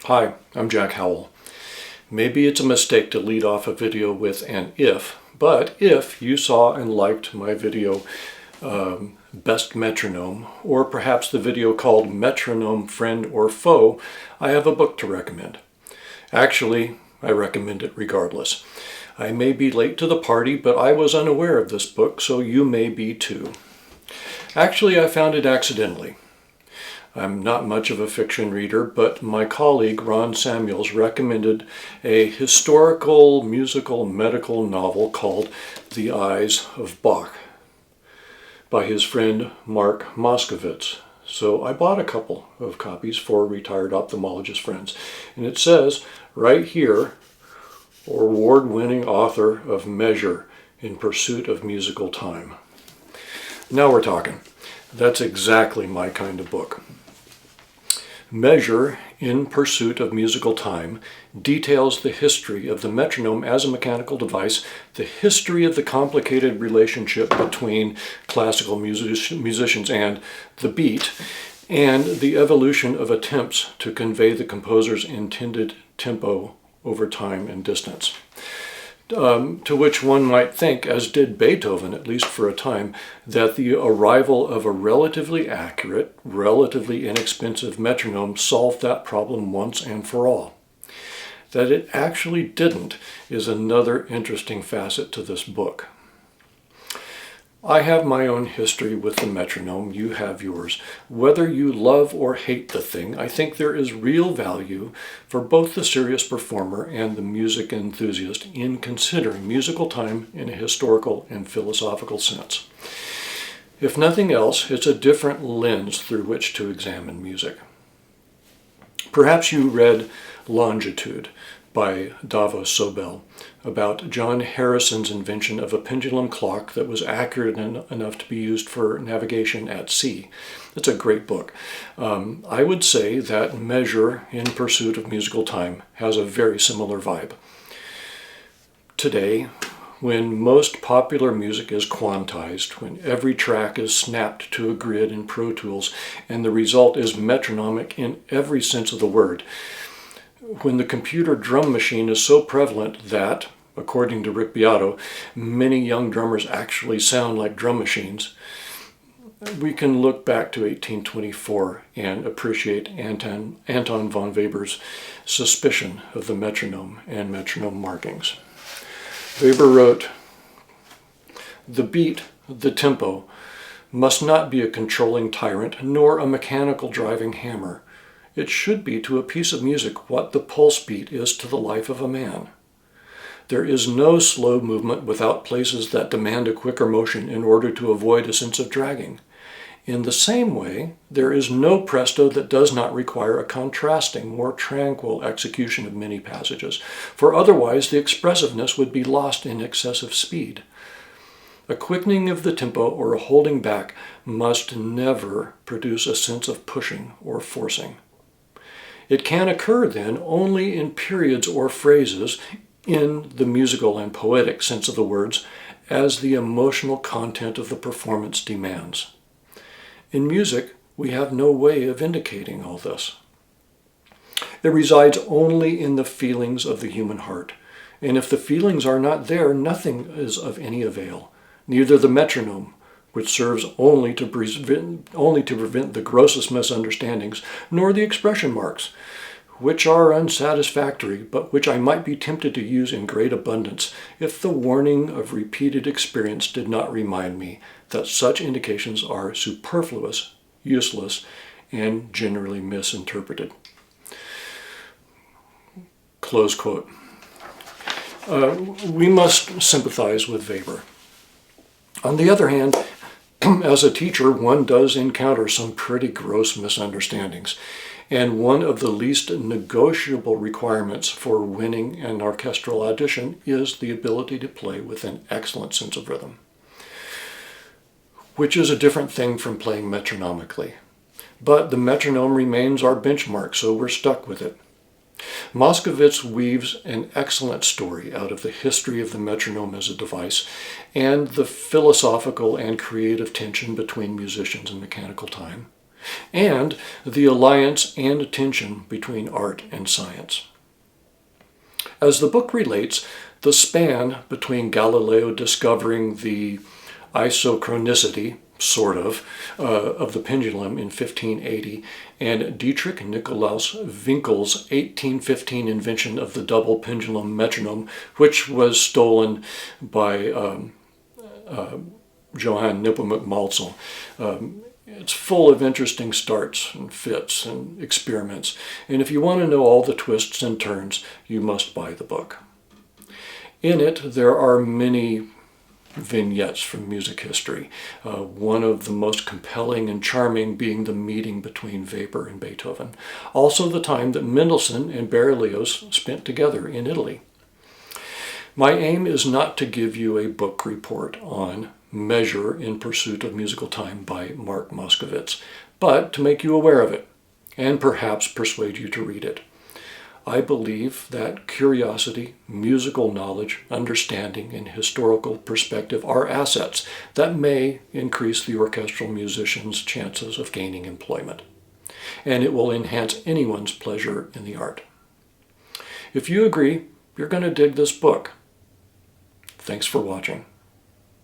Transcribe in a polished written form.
Hi, I'm Jack Howell. Maybe it's a mistake to lead off a video with an if, but if you saw and liked my video Best Metronome, or perhaps the video called Metronome Friend or Foe, I have a book to recommend. Actually, I recommend it regardless. I may be late to the party, but I was unaware of this book, so you may be too. Actually, I found it accidentally. I'm not much of a fiction reader, but my colleague Ron Samuels recommended a historical, musical, medical novel called The Eyes of Bach by his friend Mark Moskovitz. So I bought a couple of copies for retired ophthalmologist friends. And it says right here, award-winning author of Measure in Pursuit of Musical Time. Now we're talking. That's exactly my kind of book. Measure in Pursuit of Musical Time details the history of the metronome as a mechanical device, the history of the complicated relationship between classical musicians and the beat, and the evolution of attempts to convey the composer's intended tempo over time and distance. To which one might think, as did Beethoven, at least for a time, that the arrival of a relatively accurate, relatively inexpensive metronome solved that problem once and for all. That it actually didn't is another interesting facet to this book. I have my own history with the metronome, you have yours. Whether you love or hate the thing, I think there is real value for both the serious performer and the music enthusiast in considering musical time in a historical and philosophical sense. If nothing else, it's a different lens through which to examine music. Perhaps you read Longitude by Davos Sobel about John Harrison's invention of a pendulum clock that was accurate enough to be used for navigation at sea. It's a great book. I would say that Measure in Pursuit of Musical Time has a very similar vibe. Today, when most popular music is quantized, when every track is snapped to a grid in Pro Tools, and the result is metronomic in every sense of the word, when the computer drum machine is so prevalent that, according to Rick Beato, many young drummers actually sound like drum machines, we can look back to 1824 and appreciate Anton von Weber's suspicion of the metronome and metronome markings. Weber wrote, "The beat, the tempo, must not be a controlling tyrant nor a mechanical driving hammer. It should be to a piece of music what the pulse beat is to the life of a man. There is no slow movement without places that demand a quicker motion in order to avoid a sense of dragging. In the same way, there is no presto that does not require a contrasting, more tranquil execution of many passages, for otherwise the expressiveness would be lost in excessive speed. A quickening of the tempo or a holding back must never produce a sense of pushing or forcing. It can occur then only in periods or phrases, in the musical and poetic sense of the words, as the emotional content of the performance demands. In music, we have no way of indicating all this. It resides only in the feelings of the human heart, and if the feelings are not there, nothing is of any avail, neither the metronome, which serves only to prevent the grossest misunderstandings, nor the expression marks, which are unsatisfactory, but which I might be tempted to use in great abundance if the warning of repeated experience did not remind me that such indications are superfluous, useless, and generally misinterpreted." Close quote. We must sympathize with Weber. On the other hand, as a teacher, one does encounter some pretty gross misunderstandings, and one of the least negotiable requirements for winning an orchestral audition is the ability to play with an excellent sense of rhythm, which is a different thing from playing metronomically. But the metronome remains our benchmark, so we're stuck with it. Moskovitz weaves an excellent story out of the history of the metronome as a device and the philosophical and creative tension between musicians and mechanical time. and the alliance and tension between art and science. As the book relates, the span between Galileo discovering the isochronicity, sort of the pendulum in 1580, and Dietrich Nikolaus Winkel's 1815 invention of the double pendulum metronome, which was stolen by Johann Nepomuk Malzel. It's full of interesting starts and fits and experiments, and if you want to know all the twists and turns, you must buy the book. In it, there are many vignettes from music history, one of the most compelling and charming being the meeting between Weber and Beethoven. Also the time that Mendelssohn and Berlioz spent together in Italy. My aim is not to give you a book report on Measure in Pursuit of Musical Time by Mark Moskovitz, but to make you aware of it and perhaps persuade you to read it. I believe that curiosity, musical knowledge, understanding, and historical perspective are assets that may increase the orchestral musician's chances of gaining employment, and it will enhance anyone's pleasure in the art. If you agree, you're going to dig this book. Thanks for watching.